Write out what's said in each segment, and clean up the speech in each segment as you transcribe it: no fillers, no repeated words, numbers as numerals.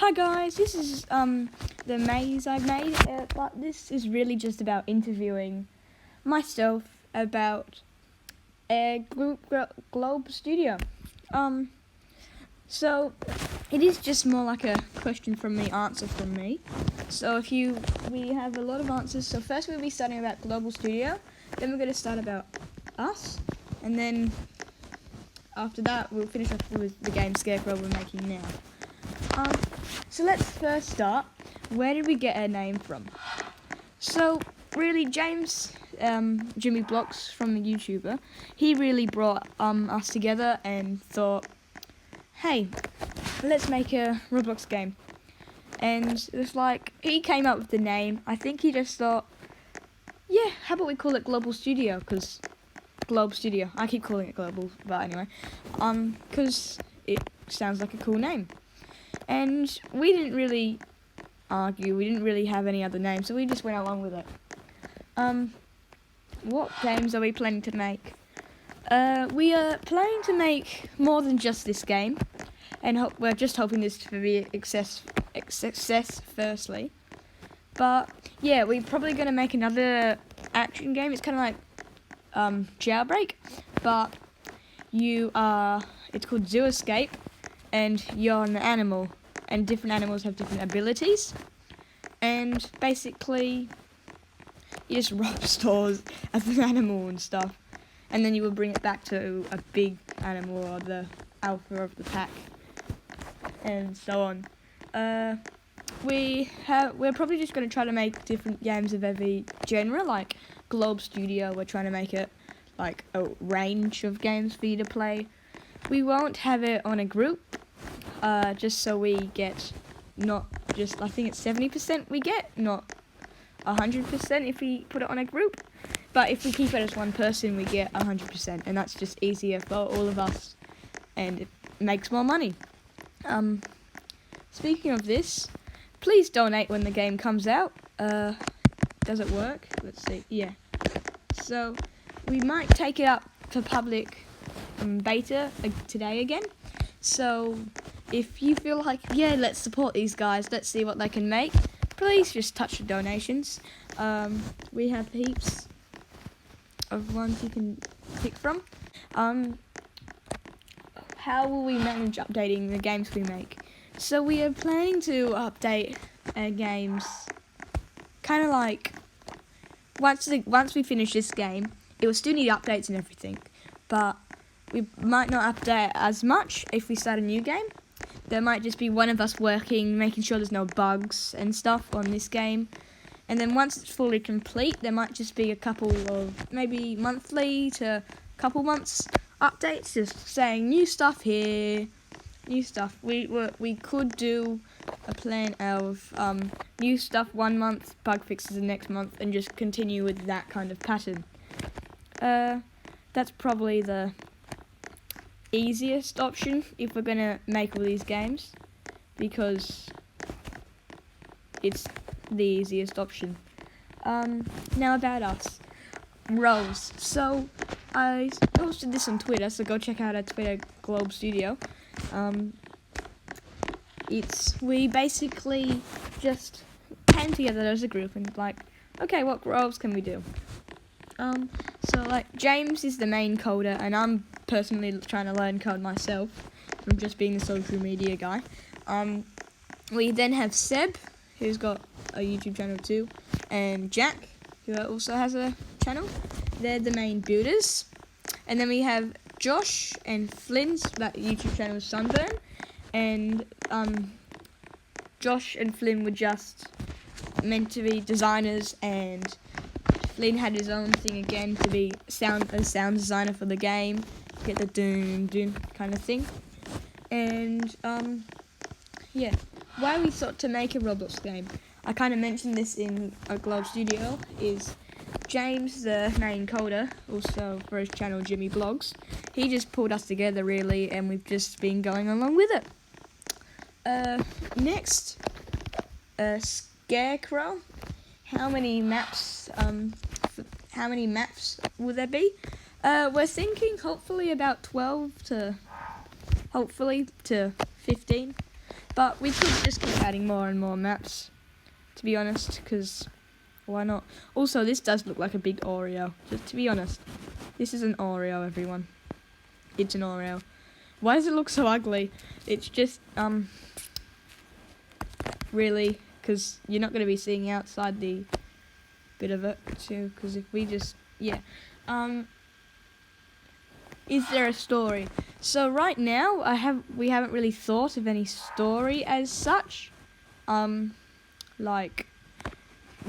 Hi guys, this is the maze I've made, but this is really just about interviewing myself about a Globe Studio. So it is just more like a question from me, answer from me. So we have a lot of answers. So first we'll be starting about Global Studio, then we're going to start about us, and then after that we'll finish off with the game Scarecrow we're making now. So let's first start. Where did we get our name from? So really, James, Jimmy Blocks from the YouTuber, he really brought us together and thought, hey, let's make a Roblox game. And it's like, he came up with the name. I think he just thought, yeah, how about we call it Global Studio? Because Globe Studio. I keep calling it Global, but anyway. Because it sounds like a cool name. And we didn't really argue. We didn't really have any other name, so we just went along with it. What games are we planning to make? We are planning to make more than just this game, and we're just hoping this to be a success firstly. But yeah, we're probably going to make another action game. It's kind of like Jailbreak, but it's called Zoo Escape, and you're an animal, and different animals have different abilities, and basically you just rob stores as an animal and stuff, and then you will bring it back to a big animal or the alpha of the pack, and so on. We're probably just going to try to make different games of every genre, like Globe Studio. We're trying to make it like a range of games for you to play. We won't have it on a group, just so we get not just, I think it's 70% we get, not 100% if we put it on a group. But if we keep it as one person, we get 100%, and that's just easier for all of us, and it makes more money. Speaking of this, please donate when the game comes out. Does it work? Let's see. Yeah. So we might take it up to public beta today again. So if you feel like, yeah, let's support these guys, let's see what they can make, please just touch the donations. We have heaps of ones you can pick from. How will we manage updating the games we make? So we are planning to update our games kind of like once we finish this game, it will still need updates and everything, but we might not update as much if we start a new game. There might just be one of us working, making sure there's no bugs and stuff on this game. And then once it's fully complete, there might just be a couple of maybe monthly to couple months updates, just saying new stuff here, new stuff. We could do a plan of new stuff 1 month, bug fixes the next month, and just continue with that kind of pattern. That's probably the easiest option if we're gonna make all these games, because it's the easiest option. Now about us, roles. So I posted this on Twitter, so go check out our Twitter, Globe Studio. We basically just came together as a group and like, okay, what roles can we do? So like James is the main coder, and I'm personally trying to learn code myself from just being a social media guy. We then have Seb, who's got a YouTube channel too, and Jack, who also has a channel. They're the main builders. And then we have Josh and Flynn's, that YouTube channel is Sunburn, and Josh and Flynn were just meant to be designers, and Flynn had his own thing again to be a sound designer for the game, get the doom kind of thing. And yeah, why we thought to make a Roblox game, I kind of mentioned this in a Globe Studio, is James, the main coder, also for his channel Jimmy Blogs, he just pulled us together really, and we've just been going along with it. Next, Scarecrow. How many maps will there be? We're thinking hopefully about 12 to 15. But we could just keep adding more and more maps, to be honest, because why not? Also, this does look like a big Oreo. Just to be honest, this is an Oreo, everyone. It's an Oreo. Why does it look so ugly? It's just, really, because you're not going to be seeing outside the bit of it, too, because if we just, yeah. Is there a story? So right now, we haven't really thought of any story as such. Like,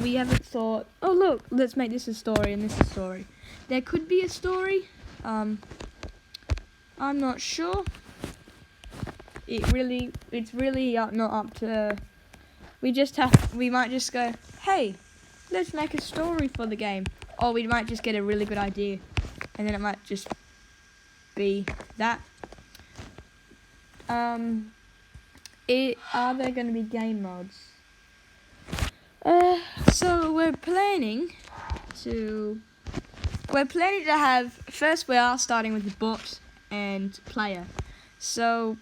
we haven't thought, oh look, let's make this a story and this a story. There could be a story. I'm not sure. It's really not up to. We might just go, hey, let's make a story for the game, or we might just get a really good idea, and then it might just be that. Are there going to be game modes? So we're planning to have, first we are starting with the bot and player. So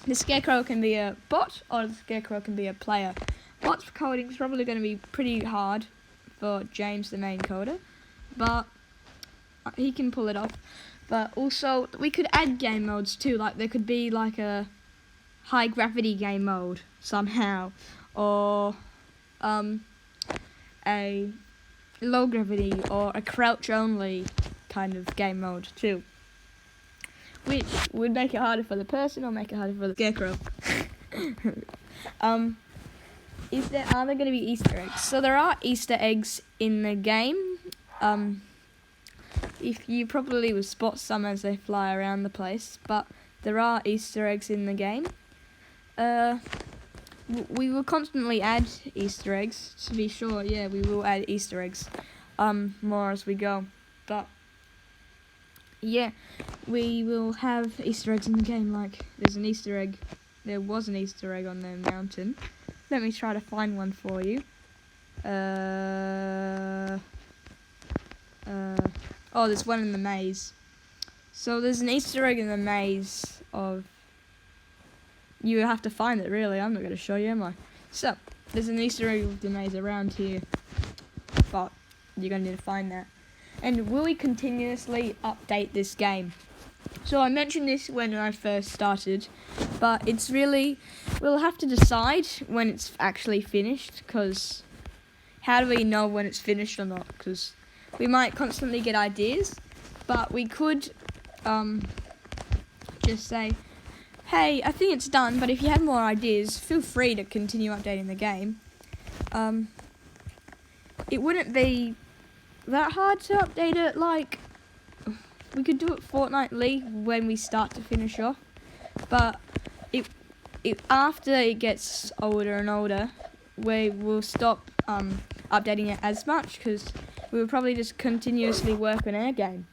the Scarecrow can be a bot or the Scarecrow can be a player. Bot's coding is probably going to be pretty hard for James, the main coder, but he can pull it off. But also we could add game modes too, like there could be like a high gravity game mode somehow, or a low gravity or a crouch only kind of game mode too, which would make it harder for the person or make it harder for the Scarecrow. Are there going to be Easter eggs? So there are Easter eggs in the game. If you probably would spot some as they fly around the place, but there are Easter eggs in the game. We will constantly add Easter eggs, to be sure. Yeah, we will add Easter eggs more as we go. But yeah, we will have Easter eggs in the game. Like there's an Easter egg. There was an Easter egg on the mountain. Let me try to find one for you. Oh, there's one in the maze. So there's an Easter egg in the maze of. You have to find it, really. I'm not going to show you, am I? So, there's an Easter egg of the maze around here. But, you're going to need to find that. And will we continuously update this game? So, I mentioned this when I first started. But it's really. We'll have to decide when it's actually finished. Because, how do we know when it's finished or not? Because we might constantly get ideas. But we could just say, hey, I think it's done, but if you have more ideas, feel free to continue updating the game. It wouldn't be that hard to update it, like, we could do it fortnightly when we start to finish off, but after it gets older and older, we will stop updating it as much, because we will probably just continuously work on our game,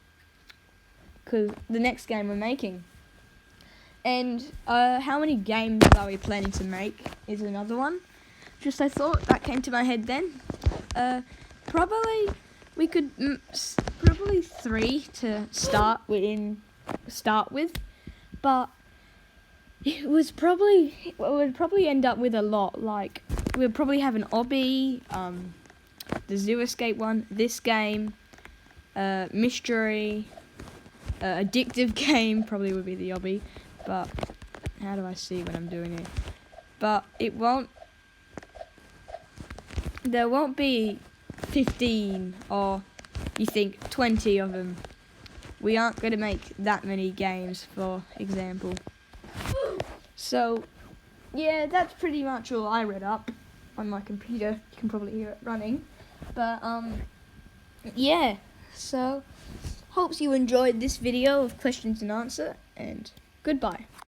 because the next game we're making. And how many games are we planning to make is another one. Just I thought that came to my head then. Probably we could probably 3 to start with, but it would probably end up with a lot. Like we'd probably have an obby, the Zoo Escape one, this game, mystery, addictive game probably would be the obby. But how do I see when I'm doing it? But there won't be 15 or you think 20 of them. We aren't going to make that many games, for example. So yeah, that's pretty much all I read up on my computer. You can probably hear it running. But yeah, so hopes you enjoyed this video of questions and answer, and goodbye.